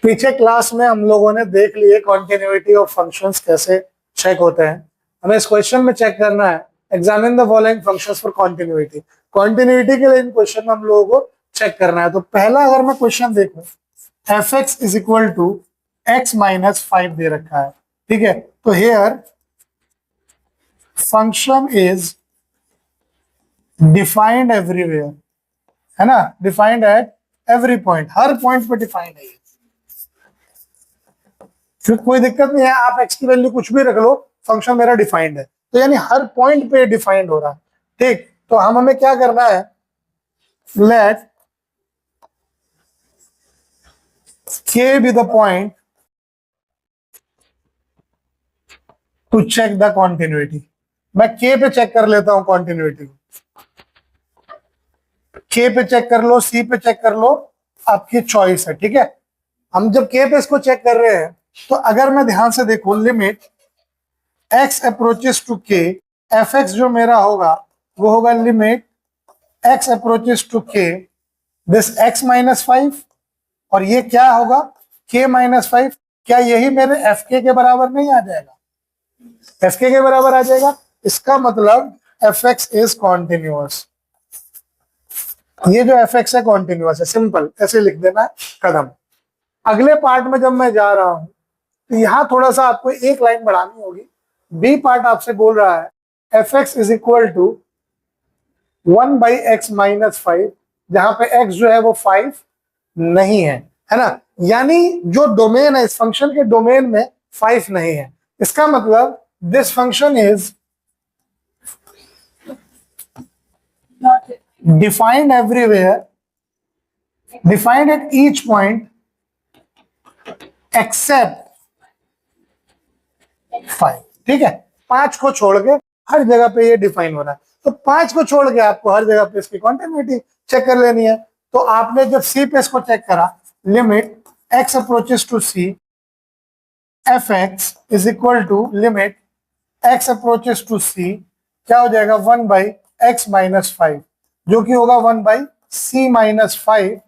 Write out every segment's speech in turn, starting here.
पीछे क्लास में हम लोगों ने देख लिए कॉन्टिन्यूटी ऑफ फंक्शंस कैसे चेक होते हैं। हमें इस क्वेश्चन में चेक करना है, examine the following functions for continuity. Continuity के लिए इन क्वेश्चन में हम लोगों को चेक करना है। तो पहला अगर मैं क्वेश्चन देखूं, f x is equal to x minus 5 दे रखा है, ठीक है। तो here function is defined everywhere, है ना, डिफाइंड एट एवरी पॉइंट, हर पॉइंट पे डिफाइंड है। फिर कोई दिक्कत नहीं है, आप एक्स की वैल्यू कुछ भी रख लो, फंक्शन मेरा डिफाइंड है। तो यानी हर पॉइंट पे डिफाइंड हो रहा है, ठीक। तो हमें क्या करना है, late k be the point to check the continuity। मैं k पे चेक कर लेता हूं कॉन्टिन्यूटी को, k पे चेक कर लो, c पे चेक कर लो, आपकी चॉइस है, ठीक है। हम जब k पे इसको चेक कर रहे हैं, तो अगर मैं ध्यान से देखूं, limit x approaches to k, f x जो मेरा होगा वो होगा limit x approaches to k this x minus 5, और ये क्या होगा k माइनस 5। क्या यही मेरे एफ के बराबर नहीं आ जाएगा, एफ के बराबर आ जाएगा। इसका मतलब एफ एक्स इज कॉन्टिन्यूअस। ये जो एफ एक्स है कॉन्टिन्यूअस है, सिंपल ऐसे लिख देना है कदम। अगले पार्ट में जब मैं जा रहा हूं, तो यहां थोड़ा सा आपको एक लाइन बढ़ानी होगी। बी पार्ट आपसे बोल रहा है f x is equal to 1 by x minus 5, जहां पे x जो है वो 5 नहीं है ना। यानी जो डोमेन है, इस फंक्शन के डोमेन में 5 नहीं है। इसका मतलब this function is defined everywhere, defined at each point accept 5, ठीक है। 5 को छोड़ के हर जगह पे ये डिफाइन हो रहा है। तो 5 को छोड़ के आपको हर जगह पे इसकी कॉन्टिन्यूटी चेक कर लेनी है। तो आपने जब सी पे इसको चेक करा, limit x approaches to C, F x is equal to limit x approaches to C, क्या हो जाएगा 1 बाई एक्स माइनस 5, जो कि होगा 1 बाई सी माइनस 5,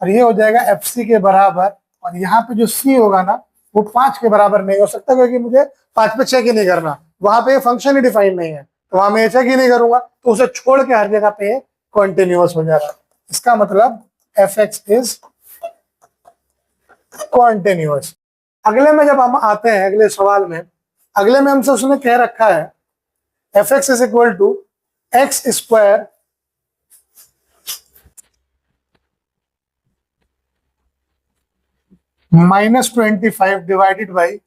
और ये हो जाएगा एफ सी के बराबर। और यहाँ पे जो सी होगा ना, वो 5 के बराबर नहीं हो सकता, क्योंकि मुझे 5 पे चेक ही नहीं करना, वहां पे फंक्शन ही डिफाइन नहीं है, तो वहां मैं चेक ही नहीं करूंगा, तो उसे छोड़ के हर जगह पे कॉन्टिन्यूअस हो जा रहा है। इसका मतलब एफ एक्स इज कॉन्टिन्यूअस। अगले में जब हम आते हैं, अगले सवाल में, अगले में हमसे उसने कह रखा है f x is equal to x square -25 divided by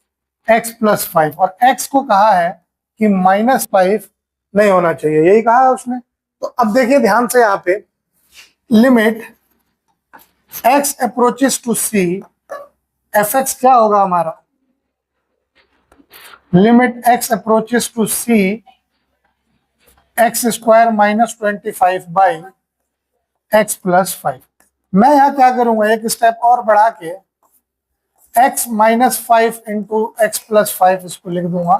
x plus 5, और x को कहा है कि -5 नहीं होना चाहिए, यही कहा है उसने। तो अब देखिए ध्यान से, यहाँ पे limit x approaches to c, f x क्या होगा हमारा, limit x approaches to c x square -25 by x plus 5। मैं यहाँ क्या करूंगा, एक स्टेप और बढ़ा के x minus 5 into x plus 5 इसको लिख दूंगा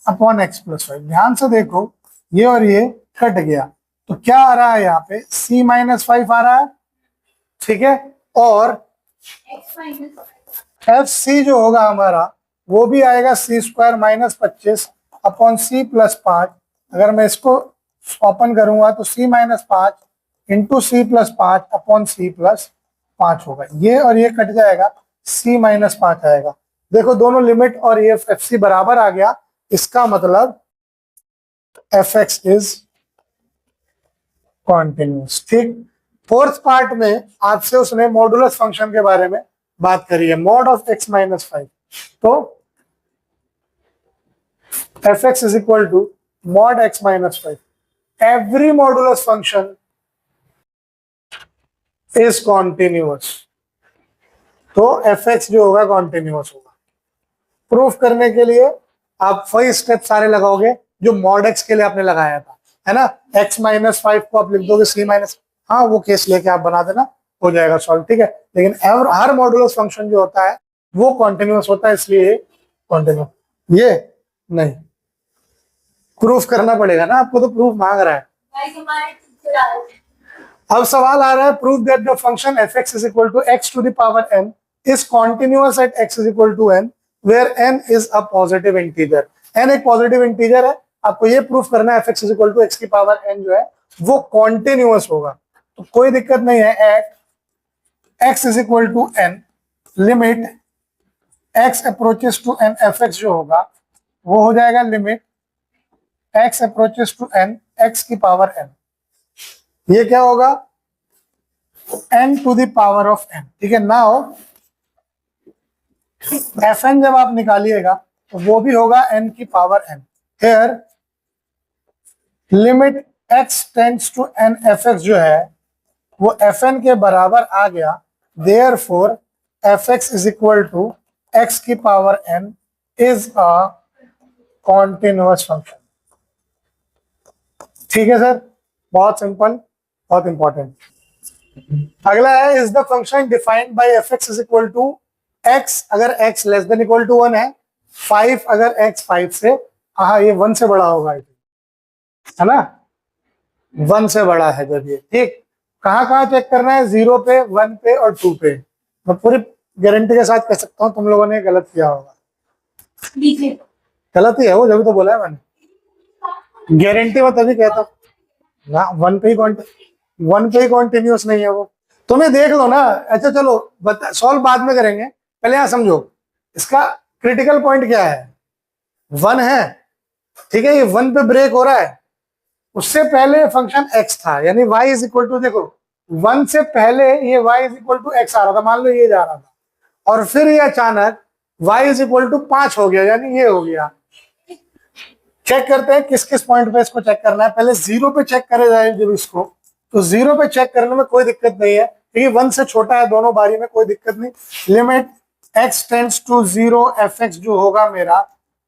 अपॉन एक्स प्लस 5। ध्यान से देखो, ये और ये कट गया, तो क्या आ रहा है यहाँ पे c माइनस 5 आ रहा है, ठीक है। और एफ सी जो होगा हमारा, वो भी आएगा c square -25 upon c plus 5। अगर मैं इसको ओपन करूंगा तो c minus 5 into c plus 5 upon c plus 5 होगा। ये और ये कट जाएगा, c माइनस 5 आएगा। देखो दोनों लिमिट और ये एफ सी बराबर आ गया। इसका मतलब एफ एक्स इज कॉन्टिन्यूअस, ठीक। फोर्थ पार्ट में आपसे उसने मॉडुलस फंक्शन के बारे में बात करी है, मॉड ऑफ x माइनस 5। तो f x is equal to mod x minus 5, every modulus function is continuous. तो एफ एक्स जो होगा कॉन्टिन्यूअस होगा। प्रूफ करने के लिए आप वही स्टेप सारे लगाओगे जो मॉड एक्स के लिए आपने लगाया था, है ना। x माइनस 5 को आप लिख दोगे c माइनस, हाँ वो केस लेके आप बना देना, हो जाएगा सॉल्व, ठीक है। लेकिन हर मॉडुलस फंक्शन जो होता है वो कॉन्टिन्यूअस होता है, इसलिए कॉन्टिन्यूअस, ये नहीं प्रूफ करना पड़ेगा ना आपको, तो प्रूफ मांग रहा है। अब सवाल आ रहा है, proof that the function f x is equal to x to the power n is continuous at x is equal to n, where n is a positive integer. n एक पॉजिटिव इंटीजर है, आपको ये proof करना है fx is equal to x की power n जो है वो कॉन्टिन्यूअस होगा, तो कोई दिक्कत नहीं है। At x is equal to n, limit x approaches to n fx जो होगा वो हो जाएगा limit x approaches to n x की पावर n। ये क्या होगा, n to the power of n, ठीक है। नाउ fn जब आप निकालिएगा तो वो भी होगा n की power n। Here limit x tends to n fx जो है वो fn के बराबर आ गया, therefore fx is equal to x की power n is a continuous function. ठीक है सर, बहुत सिंपल, बहुत इंपॉर्टेंट। अगला है, is the function defined by fx is equal to x अगर x less than equal to 1 है, 5 अगर x 5 से, हाँ ये 1 से बड़ा होगा, है ना, 1 से बड़ा है जब ये, ठीक। कहाँ कहाँ चेक करना है, 0 पे, 1 पे और 2 पे। मैं पूरी गारंटी के साथ कह सकता हूँ तुम लोगों ने गलत किया होगा। गलत ही है वो, जब तो बोला है मैंने, गारंटी मैं तभी कहता हूँ ना, 1 पे ही कॉन्टिन्यूस नहीं है वो, तुम्हें देख लो ना। अच्छा चलो सॉल्व बाद में करेंगे, पहले यहाँ समझो इसका क्रिटिकल पॉइंट क्या है। 1 है, ठीक है, ये 1 पे ब्रेक हो रहा है, उससे पहले फंक्शन x था, यानी y इज इक्वल टू, देखो 1 से पहले ये y is equal to x आ रहा था, मान लो ये जा रहा था, और फिर ये अचानक y इज इक्वल टू 5 हो गया, यानी ये हो गया। चेक करते हैं किस किस पॉइंट पे इसको चेक करना है। पहले 0 पे चेक करे जाए जब इसको, तो 0 पे चेक करने में कोई दिक्कत नहीं है, क्योंकि 1 से छोटा है दोनों बारी में, कोई दिक्कत नहीं। Limit x tends to 0 fx जो होगा मेरा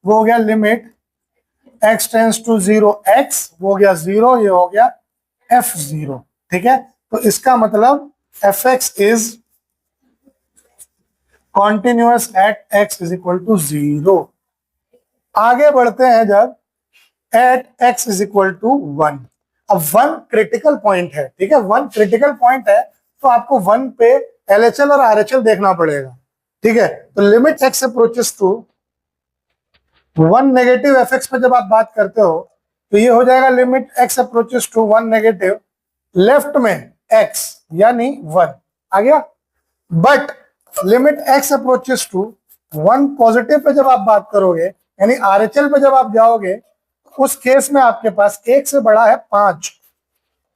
वो हो गया limit x tends to 0 x, वो हो गया 0, ये हो गया f0, ठीक है। तो इसका मतलब fx is continuous at x is equal to 0। आगे बढ़ते हैं जब at x is equal to 1। अब 1 क्रिटिकल पॉइंट है, ठीक है, 1 क्रिटिकल पॉइंट है, तो आपको 1 पे LHL और RHL देखना पड़ेगा, ठीक है। तो limit x approaches to 1 negative fx पे जब आप बात करते हो तो ये हो जाएगा limit x approaches to 1 negative, left में x यानी 1 आ गया। But limit x approaches to 1 positive पे जब आप बात करोगे, यानी RHL पे जब आप जाओगे, उस केस में आपके पास 1 से बड़ा है 5,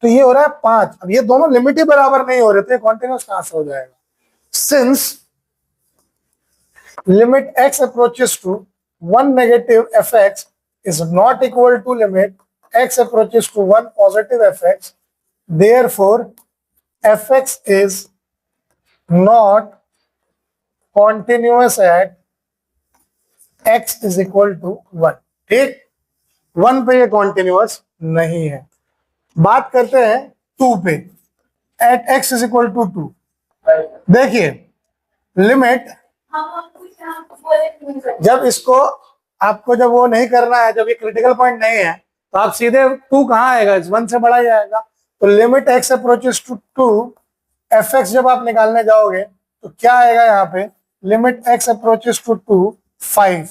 तो ये हो रहा है 5। अब ये दोनों लिमिट ही बराबर नहीं हो रहे, तो कॉन्टिन्यूअस कहां से हो जाएगा। Since limit x approaches to 1 negative fx is not equal to limit x approaches to 1 positive fx, therefore fx is not continuous at x is equal to 1, ठीक। 1 पे ये कॉन्टिन्यूअस नहीं है। बात करते हैं 2 पे, eight x is equal to 2। देखिए लिमिट, जब इसको आपको जब वो नहीं करना है, जब ये क्रिटिकल पॉइंट नहीं है, तो आप सीधे 2 कहाँ आएगा, 1 से बड़ा ही आएगा। तो limit x approaches to 2 fx जब आप निकालने जाओगे तो क्या आएगा यहाँ पे, लिमिट x अप्रोचेस टू 2 5,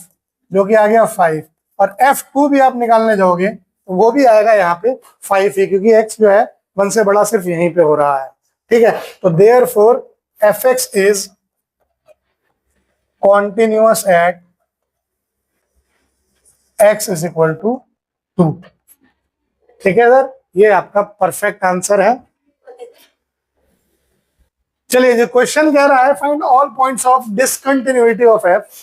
जो कि आ गया 5, और f2 भी आप निकालने जाओगे तो वो भी आएगा यहाँ पे 5 ही, क्योंकि x जो है 1 से बड़ा सिर्फ यहीं पे हो रहा है, ठीक है। तो therefore fx is continuous at x is equal to 2, ठीक है सर, ये आपका परफेक्ट आंसर है। चलिए जो क्वेश्चन कह रहा है, find all points of discontinuity of f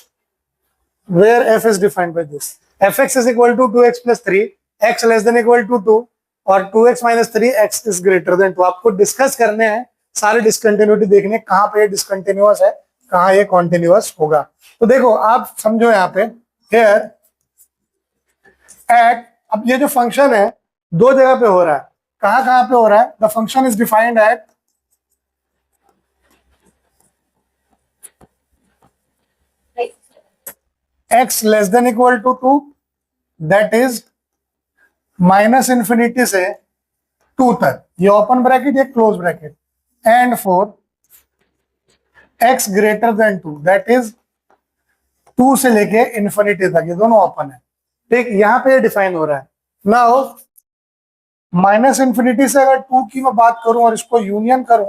where f is defined by this, fx is equal to 2x plus 3, x less than equal to 2 और 2x minus 3 x is greater than 2। आपको discuss करने हैं सारे discontinuity, देखने कहां पे discontinuous है, कहां ये कॉन्टिन्यूअस होगा। तो देखो आप समझो यहाँ पे, हियर एट, अब ये जो फंक्शन है 2 जगह पे हो रहा है, कहां कहां पे हो रहा है, the function is defined at x less than equal to 2, that is minus infinity से 2 तक, ये ओपन ब्रैकेट, ये close bracket, and for x greater than 2, that is 2 से लेके इंफिनिटी तक, ये दोनों ओपन है। ठीक, यहां पे डिफाइन हो रहा है। नाउ माइनस इंफिनिटी से अगर 2 की मैं बात करूं और इसको यूनियन करूं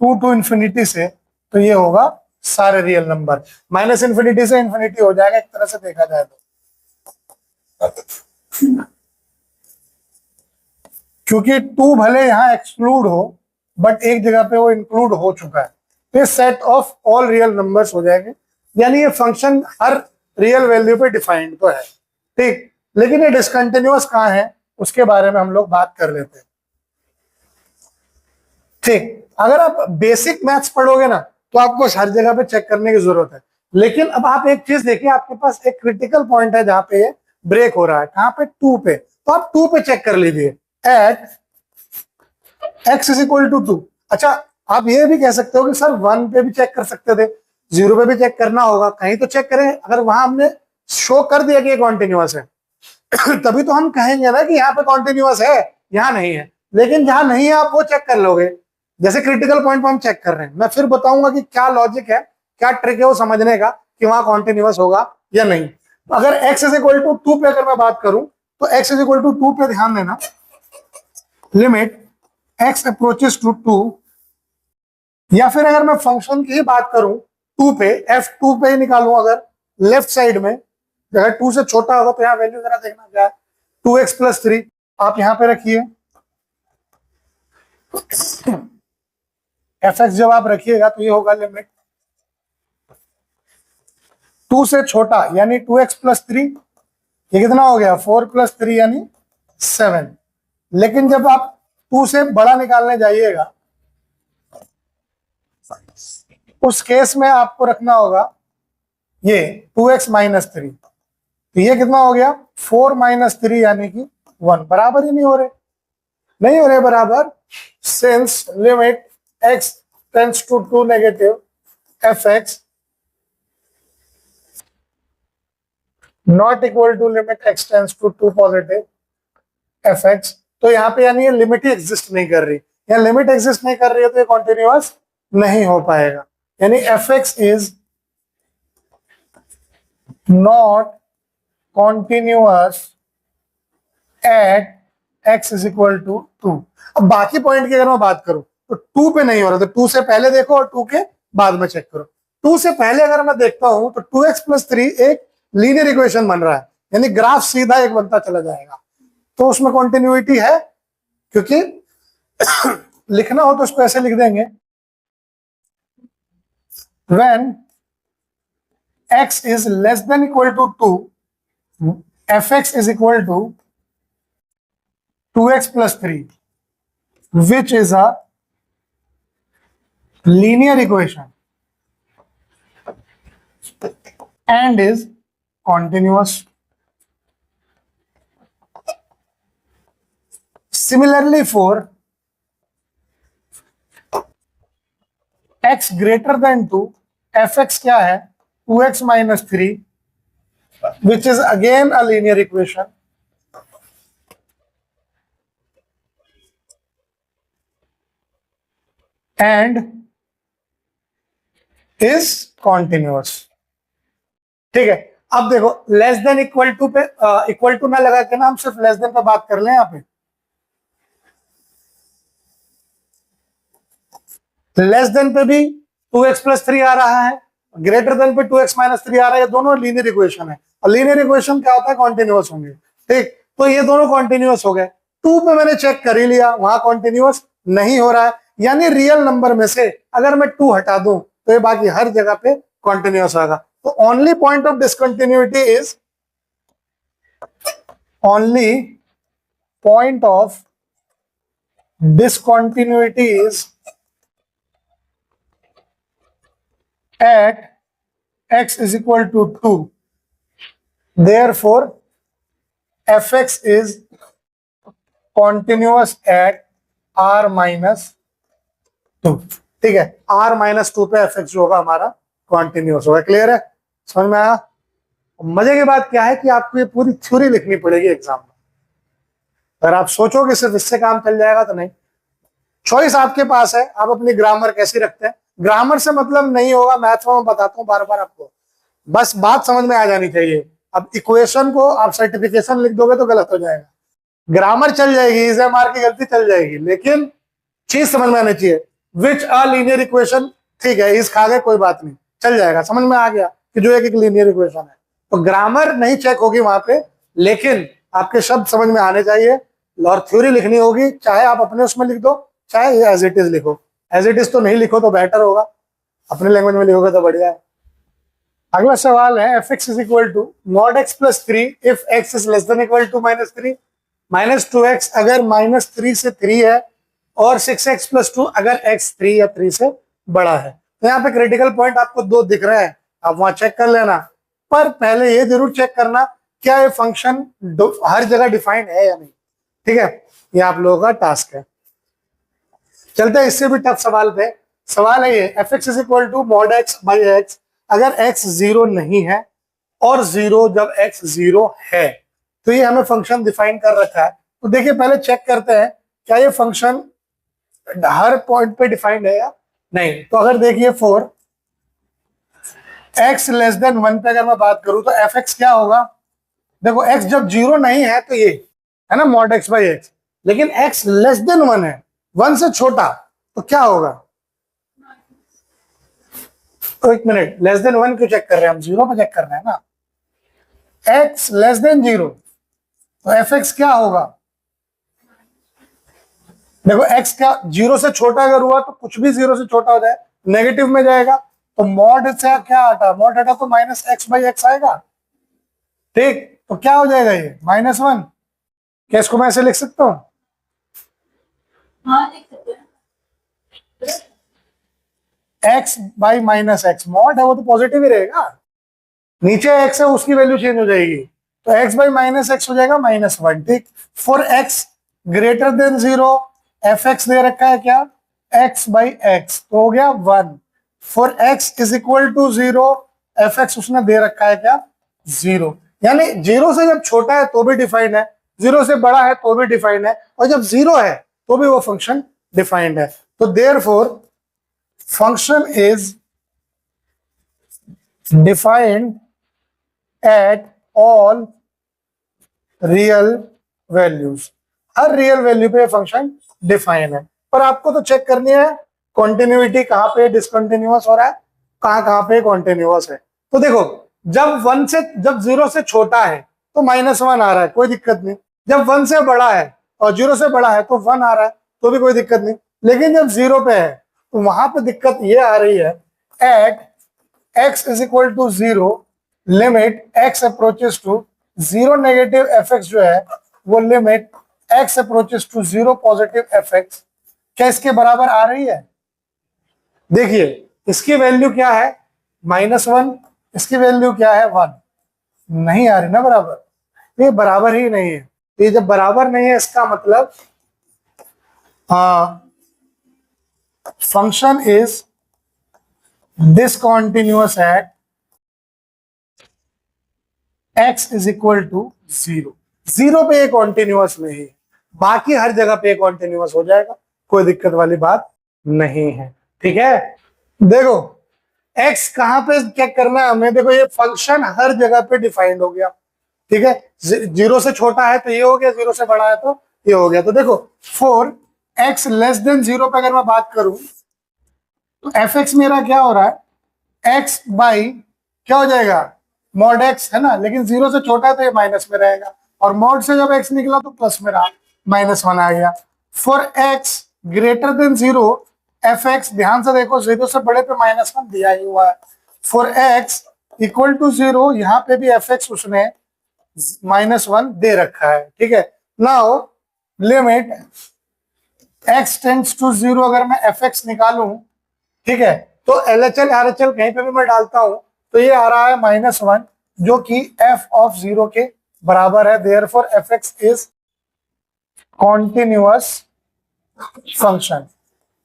2 टू इंफिनिटी से, तो ये होगा सारे रियल नंबर। माइनस इंफिनिटी से इंफिनिटी हो जाएगा एक तरह से देखा जाए तो, क्योंकि 2 भले यहां एक्सक्लूड हो बट एक जगह पे वो इंक्लूड हो चुका है, तो set of all real numbers हो जाएंगे। यानी ये फंक्शन हर रियल वैल्यू पे डिफाइंड तो है। ठीक, लेकिन ये डिसकंटिन्यूअस कहां है उसके बारे में हम लोग बात कर लेते हैं। ठीक, अगर आप बेसिक मैथ्स पढ़ोगे ना तो आपको हर जगह पे चेक करने की जरूरत है, लेकिन अब आप एक चीज देखिए, आपके पास एक क्रिटिकल पॉइंट है जहां पे ब्रेक हो रहा है। कहां पे? 2 पे। तो आप 2 पे चेक कर लीजिए, at x is equal to 2। अच्छा, आप ये भी कह सकते हो कि सर 1 पे भी चेक कर सकते थे, 0 पे भी चेक करना होगा, कहीं तो चेक करें। अगर वहां हमने शो कर दिया कि ये कॉन्टिन्यूअस है तभी तो हम कहेंगे ना कि यहाँ पे कॉन्टिन्यूअस है, यहाँ नहीं है। लेकिन जहां नहीं है आप वो चेक कर लोगे, जैसे क्रिटिकल पॉइंट पर हम चेक कर रहे हैं। मैं फिर बताऊंगा कि क्या लॉजिक है, क्या ट्रिक है वो समझने का कि वहां कॉन्टिन्यूअस होगा या नहीं। अगर x इज इक्वल टू 2 पे अगर मैं बात करूं तो x इज इक्वल टू 2 पे ध्यान देना, लिमिट x अप्रोचेस टू 2, या फिर अगर मैं फंक्शन की ही बात करूं 2 पे, f2 पे ही निकालूं, अगर लेफ्ट साइड में अगर 2 से छोटा होगा तो यहाँ वैल्यू जरा देखना क्या है, 2x प्लस 3 आप यहां पे रखिए। fx जब आप रखिएगा तो ये होगा लिमिट 2 से छोटा यानी 2x प्लस 3, ये कितना हो गया 4 प्लस 3 यानी 7। लेकिन जब आप 2 से बड़ा निकालने जाइएगा उस केस में आपको रखना होगा ये 2x माइनस 3, तो ये कितना हो गया 4 माइनस 3 यानी कि 1। बराबर ही नहीं हो रहे बराबर, since limit x tends to 2 negative fx not equal to limit x tends to 2 positive fx। तो यहाँ पे यानी ये लिमिट ही एग्जिस्ट नहीं कर रही, या लिमिट एग्जिस्ट नहीं कर रही है तो ये कॉन्टिन्यूअस नहीं हो पाएगा। यानी fx is not continuous at x is equal to 2। अब बाकी पॉइंट की अगर मैं बात करूं तो 2 पे नहीं हो रहा, तो 2 से पहले देखो और 2 के बाद में चेक करो। 2 से पहले अगर मैं देखता हूं तो 2x प्लस 3 एक लीनियर इक्वेशन बन रहा है, यानी ग्राफ सीधा एक बनता चला जाएगा, तो उसमें कॉन्टिन्यूटी है। क्योंकि लिखना हो तो उसको ऐसे लिख देंगे, when x is less than equal to 2 fx is equal to 2x plus 3, which is a linear equation and is continuous. Similarly, for x greater than 2 fx क्या है 2x minus 3, which is again a linear equation and is continuous। ठीक है, अब देखो less than equal to पे equal to ना लगा के ना हम सिर्फ लेस देन पे बात कर लें। यहाँ पे लेस देन पे भी 2x प्लस 3 आ रहा है, ग्रेटर देन पे 2x माइनस 3 आ रहा है, ये दोनों लीनियर इक्वेशन है। और लीनियर इक्वेशन क्या होता है, कॉन्टिन्यूअस होंगे। ठीक, तो ये दोनों कॉन्टिन्यूअस हो गए। 2 पे मैंने चेक कर ही लिया, वहां कॉन्टिन्यूअस नहीं हो रहा है, यानी रियल नंबर में से अगर मैं 2 हटा दूं तो ये बाकी हर जगह पे कॉन्टिन्यूअस होगा। तो only point of discontinuity is only point of discontinuity is at x is equal to 2, therefore fx is continuous at r minus 2। ठीक है, r minus 2 पे fx जो होगा हमारा कॉन्टिन्यूअस होगा। क्लियर है, समझ में आया? मजे की बात क्या है कि आपको ये पूरी थ्योरी लिखनी पड़ेगी एग्जाम में। अगर आप सोचोगे सिर्फ इससे काम चल जाएगा तो नहीं। चॉइस आपके पास है, आप अपनी ग्रामर कैसी रखते हैं। ग्रामर से मतलब नहीं होगा, मैथ में मैं बताता हूँ बार बार आपको, बस बात समझ में आ जानी चाहिए। अब इक्वेशन को आप सर्टिफिकेशन लिख दोगे तो गलत हो जाएगा। ग्रामर चल जाएगी, इज़ेमार की गलती चल जाएगी, लेकिन चीज समझ में आनी चाहिए। विच अ लीनियर इक्वेशन, ठीक है इस खा गए कोई बात नहीं, चल जाएगा, समझ में आ गया कि जो एक लीनियर इक्वेशन है। तो ग्रामर नहीं चेक होगी वहां पे, लेकिन आपके शब्द समझ में आने चाहिए और थ्योरी लिखनी होगी, चाहे आप अपने उसमें लिख दो चाहे एज इट इज लिखो। एज इट इज तो नहीं लिखो तो बेटर होगा, अपने लैंग्वेज में लिखोगे तो बढ़िया है। अगला सवाल है f x is equal to mod x plus 3 if x is less than equal to -3, -2x अगर -3 से 3 है, और 6x प्लस 2 अगर x 3 या 3 से बड़ा है। तो यहाँ पे क्रिटिकल पॉइंट आपको दो दिख रहे हैं, आप वहां चेक कर लेना, पर पहले ये जरूर चेक करना क्या ये फंक्शन हर जगह डिफाइंड है या नहीं। ठीक है, ये आप लोगों का टास्क है। चलते हैं इससे भी टफ सवाल पे। सवाल है ये f x is equal to mod x by x अगर x 0 नहीं है और 0 जब x 0 है, तो ये हमें फंक्शन डिफाइन कर रखा है। तो देखिए पहले चेक करते हैं क्या ये फंक्शन हर पॉइंट पे डिफाइंड है या नहीं। तो अगर देखिए फॉर x लेस देन 1 पे अगर मैं बात करूं तो एफ एक्स क्या होगा, देखो x जब 0 नहीं है तो ये है ना मॉड एक्स बाई एक्स, लेकिन x लेस देन 1 है, 1 से छोटा, तो क्या होगा। तो एक मिनट, लेस देन 1 क्यों चेक कर रहे हैं हम, 0 पे चेक कर रहे हैं ना। x लेस देन 0 तो एफ एक्स क्या होगा, देखो x क्या 0 से छोटा अगर हुआ तो कुछ भी 0 से छोटा हो जाए नेगेटिव में जाएगा, तो मॉड से क्या हटा, मॉड हटा तो -x/x आएगा। ठीक, तो क्या हो जाएगा ये -1। क्या इसको मैं ऐसे लिख सकता हूं, हाँ लिख सकते हैं। x/-x, मॉड है वो तो पॉजिटिव ही रहेगा, नीचे x है उसकी वैल्यू चेंज हो जाएगी, तो x/-x हो जाएगा -1। ठीक, for x greater than 0 F X दे रखा है क्या x/x, तो हो गया 1। For x is equal to 0 F X उसने दे रखा है क्या 0, यानी 0 से जब छोटा है तो भी डिफाइंड है, 0 से बड़ा है तो भी डिफाइंड है, और जब 0 है तो भी वो फंक्शन डिफाइंड है। तो therefore function is defined at all real values, her real value पे फंक्शन डिफाइन है। पर आपको तो चेक करनी है कॉन्टिन्यूटी कहां पे डिसकंटिन्यूअस हो रहा है, कहां पे कॉन्टिन्यूअस है। तो देखो जब 0 से छोटा है तो -1 आ रहा है, कोई दिक्कत नहीं। जब 1 से बड़ा है और 0 से बड़ा है तो 1 आ रहा है, तो भी कोई दिक्कत नहीं। लेकिन जब 0 पे है तो वहां पे दिक्कत ये आ रही है, at x is equal to 0 limit x approaches to 0 negative f x जो है वो limit x approaches to 0 positive f x क्या इसके बराबर आ रही है। देखिए इसकी वैल्यू क्या है -1, इसकी वैल्यू क्या है 1, नहीं आ रही ना बराबर, ये बराबर ही नहीं है। ये जब बराबर नहीं है इसका मतलब function is discontinuous at x is equal to 0। 0 पे ये कॉन्टिन्यूअस नहीं है, बाकी हर जगह पे कॉन्टिन्यूअस हो जाएगा, कोई दिक्कत वाली बात नहीं है। ठीक है, देखो x कहां पे चेक करना है हमें, देखो ये फंक्शन हर जगह पे डिफाइंड हो गया। ठीक है, 0 से छोटा है तो ये हो गया, 0 से बड़ा है तो ये हो गया। तो देखो फॉर x लेस देन 0 पे अगर मैं बात करूं तो एफ एक्स मेरा क्या हो रहा है x बाई क्या हो जाएगा मॉड x है ना, लेकिन 0 से छोटा है तो ये माइनस में रहेगा, और मॉड से जब x निकला तो प्लस में रहा, -1 आ गया। For x greater than 0 F x, ध्यान से देखो 0 से बड़े पे -1 दिया ही हुआ है। फॉर x इक्वल टू 0 यहाँ पे भी एफ एक्स उसने -1 दे रखा है। ठीक है, now limit x tends to 0 अगर मैं एफ एक्स निकालूं, ठीक है, तो LHL RHL कहीं पे भी मैं डालता हूं तो ये आ रहा है -1 जो कि f ऑफ 0 के बराबर है। Therefore F x is continuous function.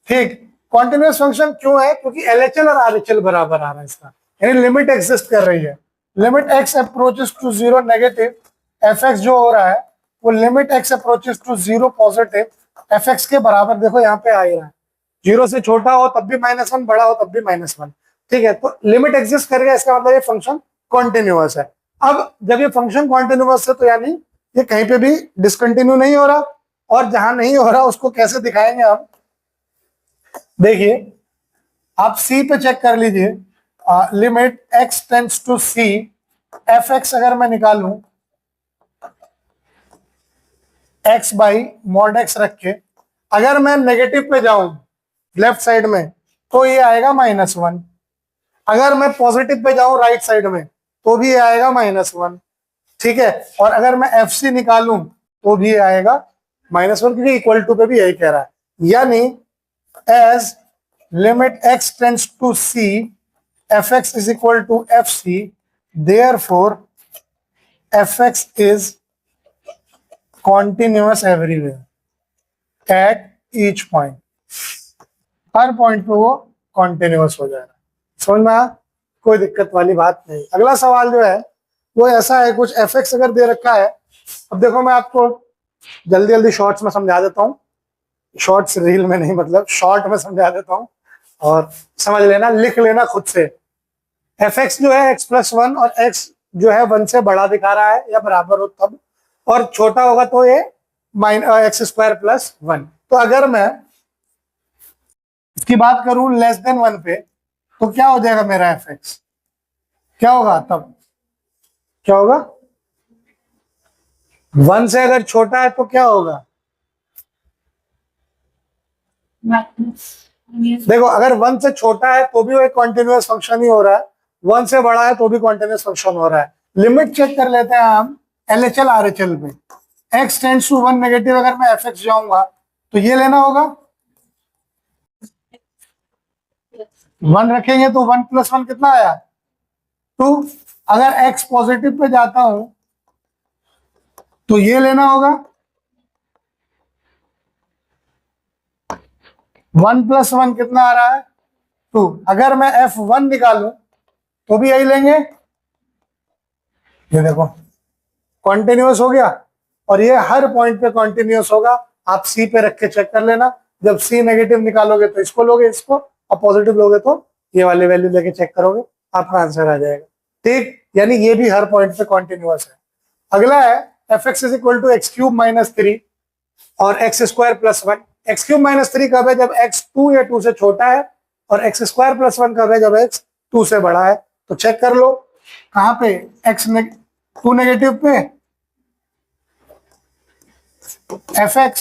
ठीक, कॉन्टिन्यूअस फंक्शन क्यों है, क्योंकि LHL और RHL बराबर आ रहा है इसका, यानी लिमिट एग्जिस्ट कर रही है। Limit x approaches to 0 negative f x जो हो रहा है वो limit x approaches to 0 positive f x के बराबर, देखो यहाँ पे आ ही रहा है 0 से छोटा हो तब भी -1, बड़ा हो तब भी -1। ठीक है, तो लिमिट एग्जिस्ट कर गया, इसका मतलब ये फंक्शन कॉन्टिन्यूअस है। अब जब ये फंक्शन कॉन्टिन्यूअस है तो यानी ये कहीं पे भी डिसकंटिन्यू नहीं हो रहा, और जहां नहीं हो रहा उसको कैसे दिखाएंगे हम, देखिए आप सी पे चेक कर लीजिए। Limit x tends to c, fx अगर मैं निकालूं x बाई मॉड x रख के, अगर मैं नेगेटिव पे जाऊं लेफ्ट साइड में तो ये आएगा -1, अगर मैं पॉजिटिव पे जाऊं राइट साइड में तो भी ये आएगा -1। ठीक है, और अगर मैं एफ सी निकालूं तो भी आएगा -1, क्योंकि इक्वल टू पे भी यही कह रहा है। यानी as limit x tends to c, fx is equal to fc, therefore fx is continuous everywhere at each point, her point पे वो कॉन्टिन्यूअस हो जाएगा। समझ में आया? कोई दिक्कत वाली बात नहीं। अगला सवाल जो है वो ऐसा है, कुछ fx अगर दे रखा है, अब देखो मैं आपको जल्दी जल्दी शॉर्ट्स में समझा देता हूँ, शॉर्ट्स रील में नहीं, मतलब शॉर्ट में समझा देता हूँ और समझ लेना, लिख लेना खुद से। fx जो है x+1 और x जो है 1 से बड़ा दिखा रहा है या बराबर हो तब, और छोटा होगा तो ये x² + 1। तो अगर मैं इसकी बात करूं लेस देन 1 पे तो क्या हो जाएगा मेरा fx, क्या होगा तब, क्या होगा 1 से अगर छोटा है तो क्या होगा, देखो अगर 1 से छोटा है तो भी वो एक कॉन्टिन्यूअस फंक्शन ही हो रहा है, 1 से बड़ा है तो भी कॉन्टिन्यूअस फंक्शन हो रहा है। लिमिट चेक कर लेते हैं हम LHL RHL पे। x टेंड्स टू 1 नेगेटिव अगर मैं fx जाऊंगा तो ये लेना होगा, 1 रखेंगे तो 1 + 1 कितना आया 2। अगर x पॉजिटिव पे जाता हूं तो ये लेना होगा, 1 + 1 कितना आ रहा है 2। अगर मैं f1 निकालूं तो भी यही लेंगे, ये देखो कॉन्टिन्यूअस हो गया, और ये हर पॉइंट पे कॉन्टिन्यूअस होगा। आप सी पे रख के चेक कर लेना, जब सी नेगेटिव निकालोगे तो इसको लोगे, इसको, और पॉजिटिव लोगे तो ये वाले वैल्यू लेके चेक करोगे, आपका आंसर आ जाएगा। ठीक, यानी ये भी हर पॉइंट पे कॉन्टिन्यूअस है। अगला है fx = x³ - 3 और x² + 1। x³ - 3 कब है, जब x 2 या 2 से छोटा है, और x² + 1 कब है, जब x 2 से बड़ा है। तो चेक कर लो कहां पे, x2 नेगेटिव पे fx,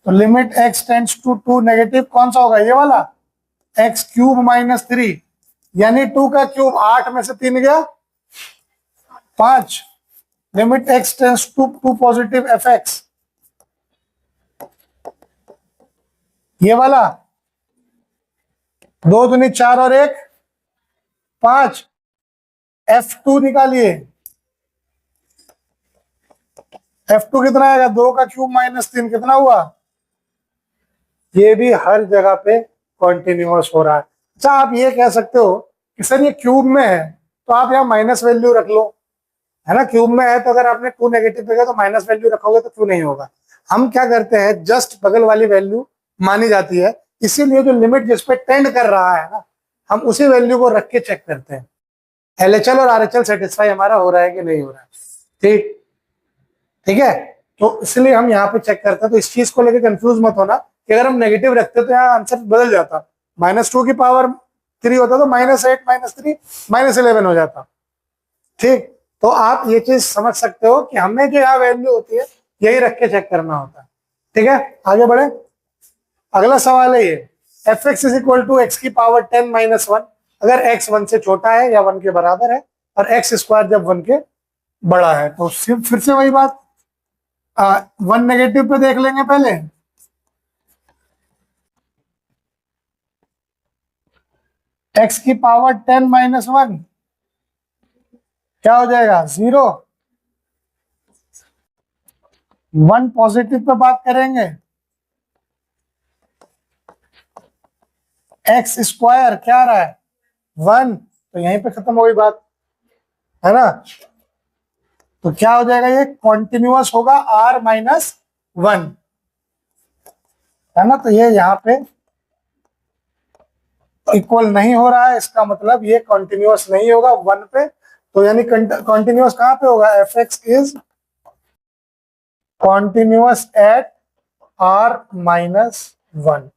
तो limit x tends to 2 negative कौन सा होगा, ये वाला x³ - 3, यानी 2 का क्यूब 8 में से 3 गया 5। Limit x tends to 2 positive fx, ये वाला 2 दूनी 4 और 1 5। f2 निकालिए, f2 कितना आएगा, 2 का क्यूब -3 कितना हुआ, ये भी हर जगह पे कॉन्टिन्यूअस हो रहा है। अच्छा आप ये कह सकते हो कि सर ये क्यूब में है तो आप यहाँ माइनस वैल्यू रख लो, है ना, क्यूब में है तो अगर आपने 2 नेगेटिव पे गया तो माइनस वैल्यू रखोगे तो क्यों नहीं होगा। हम क्या करते हैं, जस्ट बगल वाली वैल्यू मानी जाती है, इसीलिए जो लिमिट जिस पे टेंड कर रहा है ना, हम उसी वैल्यू को रख के चेक करते हैं LHL और RHL सेटिस्फाई हमारा हो रहा है कि नहीं हो रहा है। ठीक, ठीक है, तो इसलिए हम यहाँ पे चेक करते हैं। तो इस चीज को लेकर कंफ्यूज मत होना कि अगर हम नेगेटिव रखते तो यहाँ आंसर बदल जाता, -2 की पावर 3 होता तो -8 -3 -11 हो जाता। ठीक, तो आप ये चीज समझ सकते हो कि हमें जो यहाँ वैल्यू होती है यही रख के चेक करना होता है। ठीक है, आगे बढ़े। अगला सवाल है ये, fx = x⁻10 - 1, अगर x 1 से छोटा है या 1 के बराबर है, और x² जब 1 के बड़ा है। तो फिर से वही बात, 1 नेगेटिव पे देख लेंगे पहले। x⁻10 - 1 क्या हो जाएगा 0। 1 पॉजिटिव पे बात करेंगे, x² क्या आ रहा है 1, तो यहीं पे खत्म हो गई बात, है ना। तो क्या हो जाएगा, ये कॉन्टिन्यूअस होगा r - 1, है ना। तो ये यहाँ पे इक्वल नहीं हो रहा है, इसका मतलब ये कॉन्टिन्यूअस नहीं होगा 1 पे। तो यानी कॉन्टिन्यूअस कहां पे होगा, f x is continuous at r-1।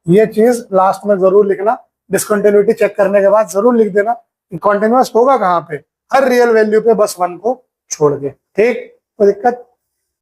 ये चीज लास्ट में जरूर लिखना, डिसकंटिन्यूटी चेक करने के बाद जरूर लिख देना कॉन्टिन्यूअस होगा कहां पे, हर रियल वैल्यू पे बस 1 को छोड़ के। ठीक, कोई दिक्कत?